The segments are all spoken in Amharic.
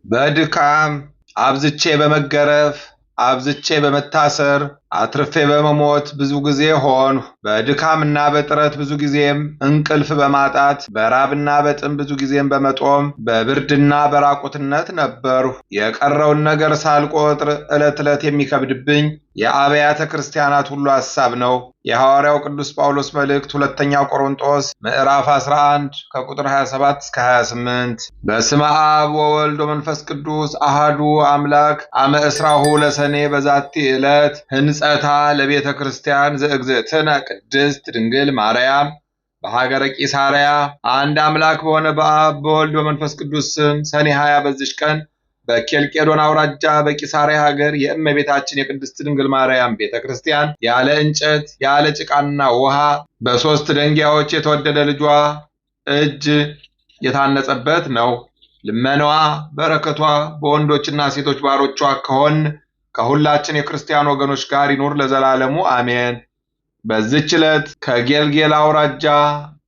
በድካም አብዝቼ በመገረፍ አብዝቼ በመታሰር አትርፌ በመሞት ብዙ ጊዜ ሆንሁ። በድካምና በጥረት ብዙ ጊዜም እንቅልፍ በማጣት በራብና በጥም ብዙ ጊዜም በመጦም በብርድና በራቁትነት ነበርሁ። የቀረውን ነገር ሳልቆጥር ዕለት ዕለት የሚከብድብኝ የአብያተ ክርስቲያናት ሁሉ ሐሳብ ነው። የሐዋርያው ቅዱስ ጳውሎስ መልእክት ሁለተኛ ቆሮንቶስ ምዕራፍ 11 ከቁጥር 27 እስከ 28። በስመ አብ ወወልድ ወመንፈስ ቅዱስ አሃዱ አምላክ አመ እስራሁ ለሰኔ በዛቲ ዕለት ህንጸታ ለቤተ ክርስቲያን ዘእግዝእትነ ቅድስት ድንግል ማርያም በሀገረ ቂሳርያ። አንድ አምላክ በሆነ በአብ በወልድ በመንፈስ ቅዱስ ስም ሰኔ 20 በዚች ቀን በኬልቄዶን አውራጃ በቂሳርያ ሀገር የእመቤታችን የቅድስት ድንግል ማርያም ቤተ ክርስቲያን ያለ እንጨት ያለ ጭቃና ውሃ በሦስት ደንጊያዎች የተወደደ ልጇ እጅ የታነጸበት ነው። ልመናዋ በረከቷ በወንዶችና ሴቶች ባሮቿ ከሁላችን የክርስቲያን ወገኖች ጋር ይኑር ለዘላለሙ አሜን። በዚህች ዕለት ከጌልጌላ አውራጃ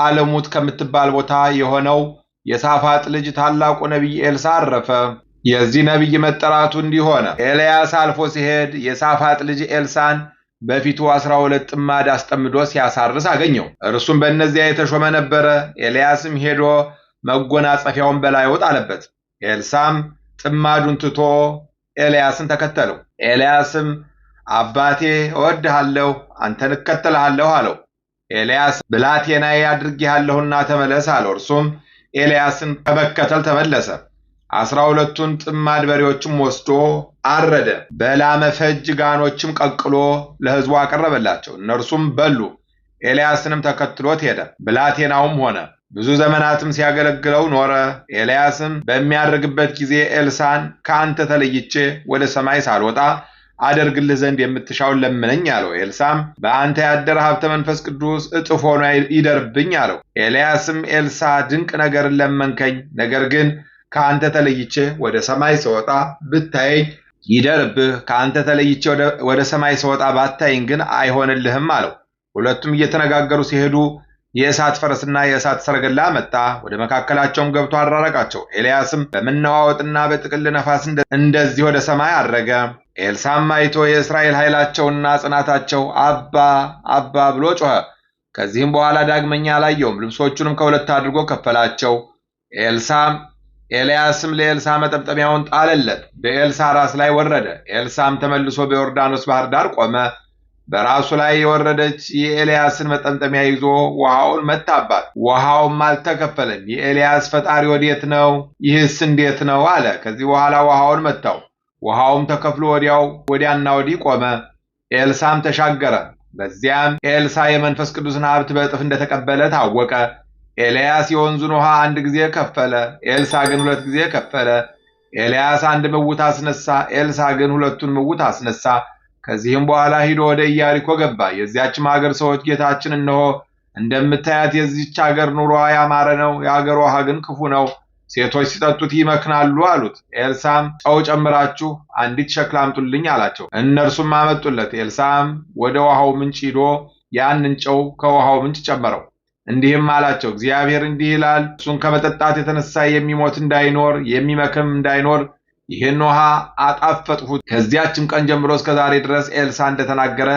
አለሙት ከምትባል ቦታ የሆነው የሳፋጥ ልጅ ታላቁ ነቢይ ኤልሳዕ አረፈ። የዚህ ነቢይ መጠራቱ እንዲህ ሆነ። ኤልያስ አልፎ ሲሄድ የሳፋጥ ልጅ ኤልሳዕን በፊቱ 12 ጥማድ አስጠምዶ ሲያሳርስ አገኘው። እርሱም በእነዚያ የተሾመ ነበረ። ኤልያስም ሄዶ መጎናጸፊያውን በላዩ ጣለበት። ኤልሳዕም ጥማዱን ትቶ ኤልያስን ተከተለው። ኤልያስም አባቴ እወድሃለሁ፣ አንተን እከተልሃለሁ አለው። ኤልያስ ብላቴናዬ አድርጌሃለሁና ተመለስ አለው። እርሱም ኤልያስን ከመከተል ተመለሰ። 12ቱን ጥማድ በሬዎችም ወስዶ አረደ። በላመ ፈጅ ጋኖችም ቀቅሎ ለሕዝቡ አቀረበላቸው። እነርሱም በሉ። ኤልያስንም ተከትሎት ሄደ። ብላቴናውም ሆነ። ብዙ ዘመናትም ሲያገለግለው ኖረ። ኤልያስም በሚያርግበት ጊዜ ኤልሳዕን ከአንተ ተለይቼ ወደ ሰማይ ሳልወጣ አደርግልህ ዘንድ የምትሻውን ለምነኝ አለው። ኤልሳዕም በአንተ ያደረ ሀብተ መንፈስ ቅዱስ እጥፍ ሆኖ ይደርብኝ አለው። ኤልያስም ኤልሳዕ ድንቅ ነገርን ለመንከኝ፣ ነገር ግን ከአንተ ተለይቼ ወደ ሰማይ ስወጣ ብታየኝ ይደርብህ፣ ከአንተ ተለይቼ ወደ ሰማይ ስወጣ ባታየኝ ግን አይሆንልህም አለው። ሁለቱም እየተነጋገሩ ሲሄዱ የእሳት ፈረስና የእሳት ሰረገላ መጣ። ወደ መካከላቸውም ገብቶ አራረቃቸው። ኤልያስም በመነዋወጥና በጥቅል ነፋስ እንደዚህ ወደ ሰማይ አረገ። ኤልሳዕም አይቶ የእስራኤል ኃይላቸውና ጽናታቸው አባ አባ ብሎ ጮኸ። ከዚህም በኋላ ዳግመኛ አላየውም። ልብሶቹንም ከሁለት አድርጎ ከፈላቸው። ኤልያስም ለኤልሳዕ መጠምጠሚያውን ጣለለት፣ በኤልሳዕ ራስ ላይ ወረደ። ኤልሳዕም ተመልሶ በዮርዳኖስ ባህር ዳር ቆመ። በራሱ ላይ የወረደች የኤልያስን መጠምጠሚያ ይዞ ውሃውን መታባት። ውሃውም አልተከፈለም። የኤልያስ ፈጣሪ ወዴት ነው? ይህስ እንዴት ነው አለ። ከዚህ በኋላ ውሃውን መታው። ውሃውም ተከፍሎ ወዲያና ወዲህ ቆመ። ኤልሳዕም ተሻገረ። በዚያም ኤልሳዕ የመንፈስ ቅዱስን ሀብት በእጥፍ እንደተቀበለ ታወቀ። ኤልያስ የወንዙን ውሃ አንድ ጊዜ ከፈለ፣ ኤልሳዕ ግን 2 ጊዜ ከፈለ። ኤልያስ አንድ ምውት አስነሳ፣ ኤልሳዕ ግን 2ቱን ምውት አስነሳ። ከዚህም በኋላ ሂዶ ወደ ኢያሪኮ ገባ። የዚያችም ሀገር ሰዎች ጌታችን እነሆ እንደምታያት የዚች ሀገር ኑሮዋ ያማረ ነው፣ የሀገር ውሃ ግን ክፉ ነው፣ ሴቶች ሲጠጡት ይመክናሉ አሉት። ኤልሳዕም ጨው ጨምራችሁ አንዲት ሸክላ አምጡልኝ አላቸው። እነርሱም አመጡለት። ኤልሳዕም ወደ ውሃው ምንጭ ሂዶ ያንን ጨው ከውሃው ምንጭ ጨመረው። እንዲህም አላቸው፣ እግዚአብሔር እንዲህ ይላል፣ እሱን ከመጠጣት የተነሳ የሚሞት እንዳይኖር የሚመክም እንዳይኖር ይህን ውሃ አጣፈጥሁት። ከዚያችም ቀን ጀምሮ እስከ ዛሬ ድረስ ኤልሳዕ እንደተናገረ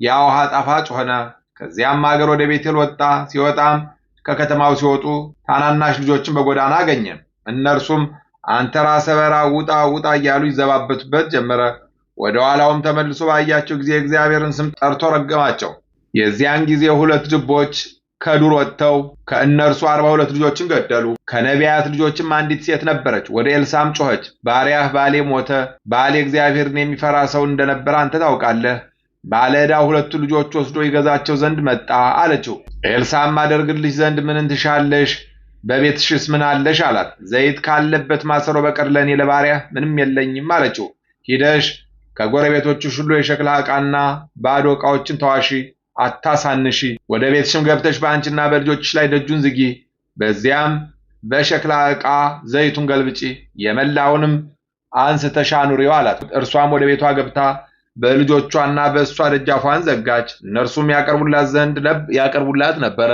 ያ ውሃ ጣፋጭ ሆነ። ከዚያም ሀገር ወደ ቤቴል ወጣ። ሲወጣም ከከተማው ሲወጡ ታናናሽ ልጆችን በጎዳና አገኘ። እነርሱም አንተ ራሰ በራ ውጣ ውጣ እያሉ ይዘባበቱበት ጀመረ። ወደ ኋላውም ተመልሶ ባያቸው ጊዜ እግዚአብሔርን ስም ጠርቶ ረገማቸው። የዚያን ጊዜ 2 ድቦች ከዱር ወጥተው ከእነርሱ 42 ልጆችን ገደሉ። ከነቢያት ልጆችም አንዲት ሴት ነበረች። ወደ ኤልሳዕም ጮኸች፣ ባሪያህ ባሌ ሞተ። ባሌ እግዚአብሔርን የሚፈራ ሰው እንደነበረ አንተ ታውቃለህ። ባለ ዕዳው 2 ልጆች ወስዶ ይገዛቸው ዘንድ መጣ አለችው። ኤልሳዕም አደርግልሽ ዘንድ ምን ትሻለሽ? በቤትሽስ ምን አለሽ አላት። ዘይት ካለበት ማሰሮ በቀር ለእኔ ለባሪያህ ምንም የለኝም አለችው። ሂደሽ ከጎረቤቶችሽ ሁሉ የሸክላ ዕቃና ባዶ ዕቃዎችን ተዋሺ፣ አታሳንሺ። ወደ ቤትሽም ገብተሽ በአንቺና በልጆችሽ ላይ ደጁን ዝጊ። በዚያም በሸክላ ዕቃ ዘይቱን ገልብጪ፣ የመላውንም አንስተሽ አኑሪው አላት። እርሷም ወደ ቤቷ ገብታ በልጆቿና በእሷ ደጃፏን ዘጋች። እነርሱም ያቀርቡላት ነበረ።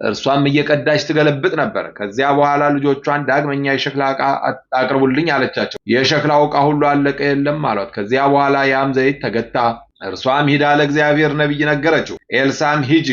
እርሷም እየቀዳች ትገለብጥ ነበር። ከዚያ በኋላ ልጆቿን ዳግመኛ የሸክላ ዕቃ አቅርቡልኝ አለቻቸው። የሸክላው ዕቃ ሁሉ አለቀ፣ የለም አሏት። ከዚያ በኋላ ያም ዘይት ተገታ። እርሷም ሂዳ ለእግዚአብሔር ነቢይ ነገረችው። ኤልሳዕም ሂጂ፣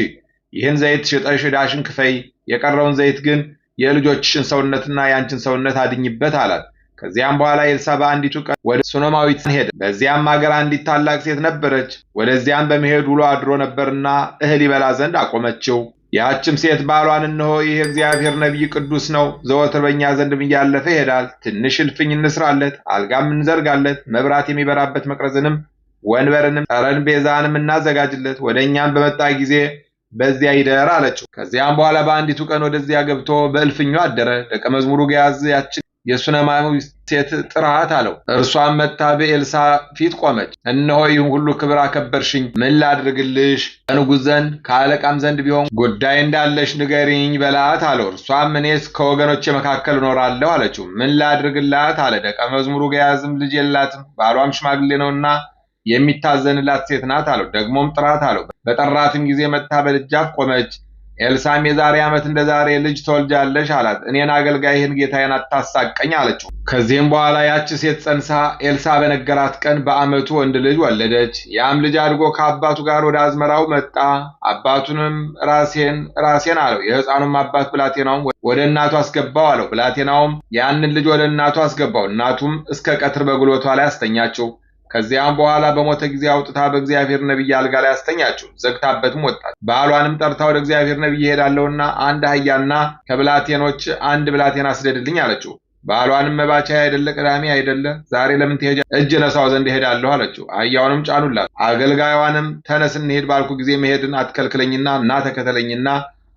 ይህን ዘይት ሽጠሽ ዕዳሽን ክፈይ፣ የቀረውን ዘይት ግን የልጆችሽን ሰውነትና የአንቺን ሰውነት አድኝበት አላት። ከዚያም በኋላ ኤልሳዕ በአንዲቱ ቀን ወደ ሱነማዊት ሄደ። በዚያም አገር አንዲት ታላቅ ሴት ነበረች። ወደዚያም በመሄድ ውሎ አድሮ ነበርና እህል ይበላ ዘንድ አቆመችው። ያችም ሴት ባሏን እነሆ ይህ የእግዚአብሔር ነቢይ ቅዱስ ነው፣ ዘወትር በእኛ ዘንድም እያለፈ ይሄዳል። ትንሽ እልፍኝ እንስራለት፣ አልጋም እንዘርጋለት፣ መብራት የሚበራበት መቅረዝንም ወንበርንም ጠረጴዛንም እናዘጋጅለት፣ ወደ እኛም በመጣ ጊዜ በዚያ ይደር አለችው። ከዚያም በኋላ በአንዲቱ ቀን ወደዚያ ገብቶ በእልፍኙ አደረ። ደቀ መዝሙሩ ገያዝ ያችን የሱነማዊት ሴት ጥራት አለው። እርሷም መጥታ በኤልሳዕ ፊት ቆመች። እነሆ ይህን ሁሉ ክብር አከበርሽኝ፣ ምን ላድርግልሽ? ከንጉሥ ዘንድ ከአለቃም ዘንድ ቢሆን ጉዳይ እንዳለሽ ንገሪኝ በላት አለው። እርሷም እኔስ ከወገኖቼ መካከል እኖራለሁ አለችው። ምን ላድርግላት አለ። ደቀ መዝሙሩ ገያዝም ልጅ የላትም፣ ባሏም ሽማግሌ ነውና የሚታዘንላት ሴት ናት አለው። ደግሞም ጥራት አለው። በጠራትም ጊዜ መጥታ በደጃፍ ቆመች። ኤልሳዕም የዛሬ ዓመት እንደ ዛሬ ልጅ ትወልጃለሽ አላት። እኔን አገልጋይህን ጌታዬን አታሳቀኝ አለችው። ከዚህም በኋላ ያች ሴት ጸንሳ ኤልሳዕ በነገራት ቀን በዓመቱ ወንድ ልጅ ወለደች። ያም ልጅ አድጎ ከአባቱ ጋር ወደ አዝመራው መጣ። አባቱንም ራሴን አለው። የሕፃኑም አባት ብላቴናውም ወደ እናቱ አስገባው አለው። ብላቴናውም ያንን ልጅ ወደ እናቱ አስገባው። እናቱም እስከ ቀትር በጉልበቷ ላይ አስተኛችው። ከዚያም በኋላ በሞተ ጊዜ አውጥታ በእግዚአብሔር ነቢይ አልጋ ላይ አስተኛችው፣ ዘግታበትም ወጣች። ባሏንም ጠርታ ወደ እግዚአብሔር ነቢይ እሄዳለሁና አንድ አህያና ከብላቴኖች አንድ ብላቴና አስደድልኝ አለችው። ባሏንም መባቻ አይደለ ቅዳሜ አይደለ ዛሬ ለምን ትሄጃለሽ? እጅ ነሳው ዘንድ እሄዳለሁ አለችው። አህያውንም ጫኑላት። አገልጋዩንም ተነስ እንሂድ ባልኩ ጊዜ መሄድን አትከልክለኝና ና ተከተለኝና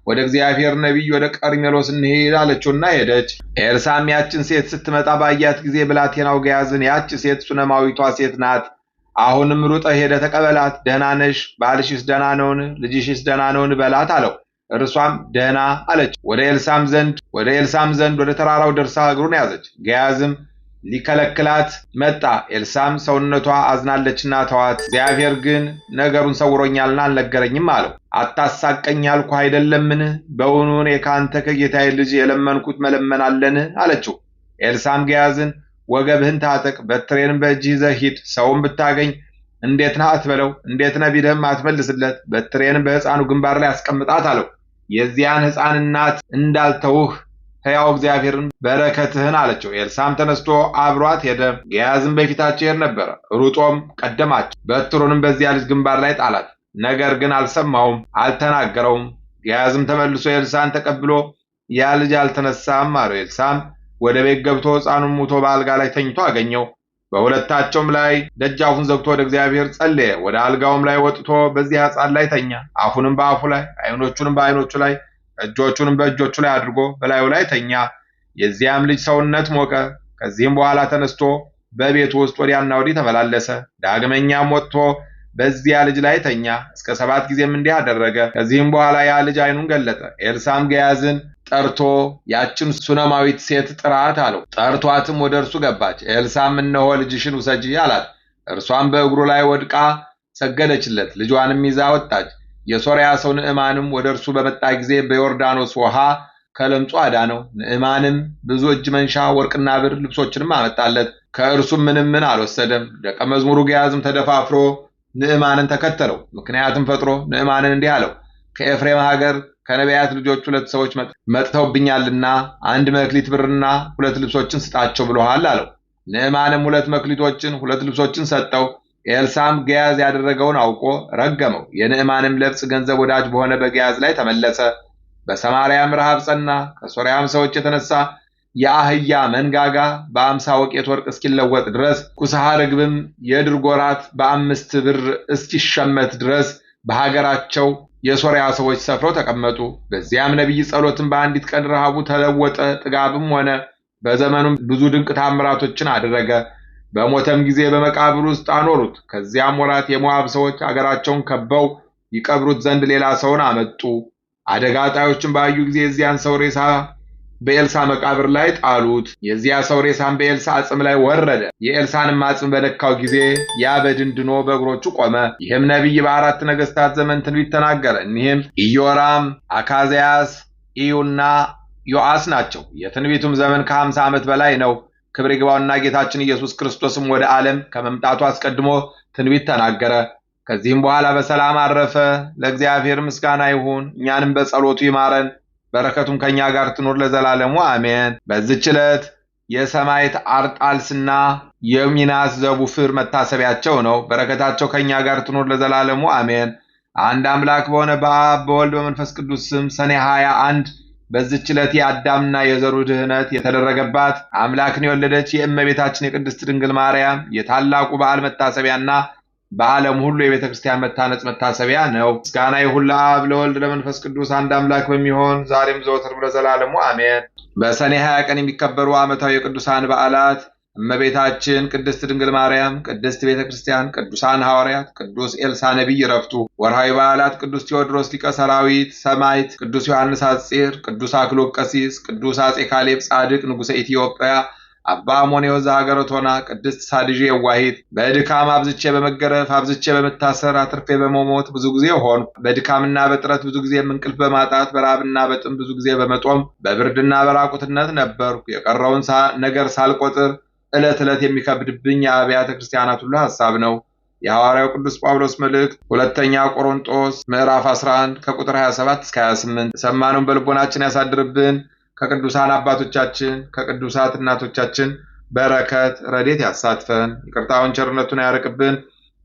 ወደ እግዚአብሔር ነቢይ ወደ ቀርሜሎስ እንሂድ አለችውና ሄደች። ኤልሳዕም ያችን ሴት ስትመጣ ባያት ጊዜ ብላቴናው ገያዝን ያች ሴት ሱነማዊቷ ሴት ናት፣ አሁንም ሩጠህ ሄደህ ተቀበላት፣ ደህና ነሽ? ባልሽስ ደህና ነውን? ልጅሽስ ደህና ነውን? በላት አለው። እርሷም ደህና አለች። ወደ ኤልሳዕም ዘንድ ወደ ተራራው ደርሳ እግሩን ያዘች። ገያዝም ሊከለክላት መጣ። ኤልሳዕም ሰውነቷ አዝናለችና ተዋት፣ እግዚአብሔር ግን ነገሩን ሰውሮኛልና አልነገረኝም አለው። አታሳቀኝ ያልኩ አይደለምን? በውኑ እኔ ከአንተ ከጌታዬ ልጅ የለመንኩት መለመን አለን? አለችው። ኤልሳዕም ገያዝን ወገብህን ታጠቅ፣ በትሬንም በእጅህ ይዘህ ሂድ፣ ሰውም ብታገኝ እንዴት ነህ አትበለው፣ እንዴት ነህ ቢልህም አትመልስለት፣ በትሬንም በሕፃኑ ግንባር ላይ አስቀምጣት አለው። የዚያን ሕፃን እናት እንዳልተውህ ሕያው እግዚአብሔርን በረከትህን አለችው። ኤልሳዕም ተነስቶ አብሯት ሄደ። ገያዝም በፊታቸው ይሄድ ነበረ። ሩጦም ቀደማቸው፣ በትሩንም በዚያ ልጅ ግንባር ላይ ጣላት። ነገር ግን አልሰማውም፣ አልተናገረውም። ገያዝም ተመልሶ ኤልሳዕን ተቀብሎ ያ ልጅ አልተነሳም አለው። ኤልሳዕም ወደ ቤት ገብቶ ሕፃኑን ሙቶ በአልጋ ላይ ተኝቶ አገኘው። በሁለታቸውም ላይ ደጃፉን ዘግቶ ወደ እግዚአብሔር ጸለየ። ወደ አልጋውም ላይ ወጥቶ በዚያ ሕፃን ላይ ተኛ። አፉንም በአፉ ላይ፣ ዓይኖቹንም በዓይኖቹ ላይ፣ እጆቹንም በእጆቹ ላይ አድርጎ በላዩ ላይ ተኛ። የዚያም ልጅ ሰውነት ሞቀ። ከዚህም በኋላ ተነስቶ በቤቱ ውስጥ ወዲያና ወዲህ ተመላለሰ። ዳግመኛም ወጥቶ በዚያ ልጅ ላይ ተኛ። እስከ 7 ጊዜም እንዲህ አደረገ። ከዚህም በኋላ ያ ልጅ ዓይኑን ገለጠ። ኤልሳዕም ገያዝን ጠርቶ ያችን ሱነማዊት ሴት ጥራት አለው። ጠርቷትም ወደ እርሱ ገባች። ኤልሳዕም እነሆ ልጅሽን ውሰጂ አላት። እርሷም በእግሩ ላይ ወድቃ ሰገደችለት። ልጇንም ይዛ ወጣች። የሶርያ ሰው ንዕማንም ወደ እርሱ በመጣ ጊዜ በዮርዳኖስ ውሃ ከለምጹ አዳነው። ንዕማንም ብዙ እጅ መንሻ ወርቅና ብር ልብሶችንም አመጣለት። ከእርሱም ምንም አልወሰደም። ደቀ መዝሙሩ ገያዝም ተደፋፍሮ ንዕማንን ተከተለው። ምክንያትም ፈጥሮ ንዕማንን እንዲህ አለው፣ ከኤፍሬም ሀገር ከነቢያት ልጆች 2 ሰዎች መጥተውብኛልና 1 መክሊት ብርና 2 ልብሶችን ስጣቸው ብሎሃል አለው። ንዕማንም 2 መክሊቶችን 2 ልብሶችን ሰጠው። ኤልሳዕም ገያዝ ያደረገውን አውቆ ረገመው። የንዕማንም ለብጽ ገንዘብ ወዳጅ በሆነ በገያዝ ላይ ተመለሰ። በሰማርያም ረሃብ ጸና። ከሶርያም ሰዎች የተነሳ የአህያ መንጋጋ በ50 ወቄት ወርቅ እስኪለወጥ ድረስ ኩስሃ ርግብም የድርጎራት በ5 ብር እስኪሸመት ድረስ በሀገራቸው የሶርያ ሰዎች ሰፍረው ተቀመጡ። በዚያም ነቢይ ጸሎትን በአንዲት ቀን ረሃቡ ተለወጠ፣ ጥጋብም ሆነ። በዘመኑም ብዙ ድንቅ ታምራቶችን አደረገ። በሞተም ጊዜ በመቃብር ውስጥ አኖሩት። ከዚያም ወራት የሞዓብ ሰዎች አገራቸውን ከበው ይቀብሩት ዘንድ ሌላ ሰውን አመጡ። አደጋ ጣዮችን ባዩ ጊዜ የዚያን ሰው ሬሳ በኤልሳ መቃብር ላይ ጣሉት። የዚያ ሰው ሬሳም በኤልሳ አጽም ላይ ወረደ። የኤልሳንም አጽም በነካው ጊዜ ያ በድን ድኖ በእግሮቹ ቆመ። ይህም ነቢይ በአራት ነገሥታት ዘመን ትንቢት ተናገረ። እኒህም ኢዮራም፣ አካዝያስ፣ ኢዩና ዮአስ ናቸው። የትንቢቱም ዘመን ከ50 ዓመት በላይ ነው። ክብር ይግባውና ጌታችን ኢየሱስ ክርስቶስም ወደ ዓለም ከመምጣቱ አስቀድሞ ትንቢት ተናገረ። ከዚህም በኋላ በሰላም አረፈ። ለእግዚአብሔር ምስጋና ይሁን፣ እኛንም በጸሎቱ ይማረን፣ በረከቱም ከኛ ጋር ትኖር ለዘላለሙ አሜን። በዚህች ዕለት የሰማዕት አርጣልስና የሚናስ ዘቡፍር መታሰቢያቸው ነው። በረከታቸው ከኛ ጋር ትኖር ለዘላለሙ አሜን። አንድ አምላክ በሆነ በአብ በወልድ በመንፈስ ቅዱስ ስም ሰኔ 21 በዚህች ዕለት የአዳምና የዘሩ ድህነት የተደረገባት አምላክን የወለደች የእመቤታችን የቅድስት ድንግል ማርያም የታላቁ በዓል መታሰቢያና በዓለም ሁሉ የቤተ ክርስቲያን መታነጽ መታሰቢያ ነው። ምስጋና ይሁን ለአብ ለወልድ ለመንፈስ ቅዱስ አንድ አምላክ በሚሆን ዛሬም ዘወትርም ለዘላለሙ አሜን። በሰኔ 20 ቀን የሚከበሩ ዓመታዊ የቅዱሳን በዓላት እመቤታችን ቅድስት ድንግል ማርያም፣ ቅድስት ቤተ ክርስቲያን፣ ቅዱሳን ሐዋርያት፣ ቅዱስ ኤልሳ ነቢይ ዕረፍቱ። ወርሃዊ በዓላት ቅዱስ ቴዎድሮስ ሊቀ ሰራዊት ሰማዕት፣ ቅዱስ ዮሐንስ ሐጺር፣ ቅዱስ አክሎግ ቀሲስ፣ ቅዱስ አጼ ካሌብ ጻድቅ ንጉሠ ኢትዮጵያ፣ አባ አሞኔዎስ ዘሀገረ ቶና፣ ቅድስት ሳድዤ የዋሂት። በድካም አብዝቼ በመገረፍ አብዝቼ በመታሰር አትርፌ በመሞት ብዙ ጊዜ ሆኑ። በድካምና በጥረት ብዙ ጊዜ እንቅልፍ በማጣት በራብና በጥም ብዙ ጊዜ በመጦም በብርድና በራቁትነት ነበርኩ። የቀረውን ነገር ሳልቆጥር ዕለት ዕለት የሚከብድብኝ የአብያተ ክርስቲያናት ሁሉ ሐሳብ ነው። የሐዋርያው ቅዱስ ጳውሎስ መልእክት ሁለተኛ ቆሮንጦስ ምዕራፍ 11 ከቁጥር 27 እስከ 28። የሰማነውን በልቦናችን ያሳድርብን። ከቅዱሳን አባቶቻችን ከቅዱሳት እናቶቻችን በረከት ረድኤት ያሳትፈን። ይቅርታውን ቸርነቱን ያርቅብን።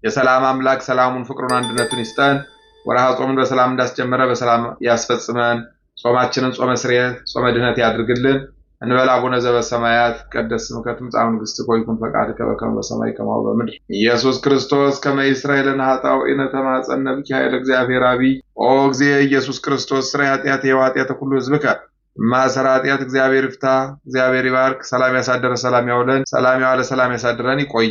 የሰላም አምላክ ሰላሙን፣ ፍቅሩን፣ አንድነቱን ይስጠን። ወርሃ ጾሙን በሰላም እንዳስጀመረ በሰላም ያስፈጽመን። ጾማችንን ጾመ ስርየት ጾመ ድኅነት ያድርግልን። እንበል አቡነ ዘበሰማያት ይትቀደስ ስምከ ትምጻእ መንግሥትከ ወይኩን ፈቃድከ በከመ በሰማይ ከማሁ በምድር። ኢየሱስ ክርስቶስ ከመ ይስረይ ለነ ኃጣውኢነ ተማፀነ ብከ ኃይለ እግዚአብሔር አብይ። ኦ እግዚእ ኢየሱስ ክርስቶስ ስረይ ኃጢአቴ ወኃጢአተ ኩሉ ሕዝብከ ማሰራ ኃጢአት እግዚአብሔር ይፍታ። እግዚአብሔር ይባርክ። ሰላም ያሳደረ ሰላም ያውለን። ሰላም ያዋለ ሰላም ያሳድረን። ይቆይ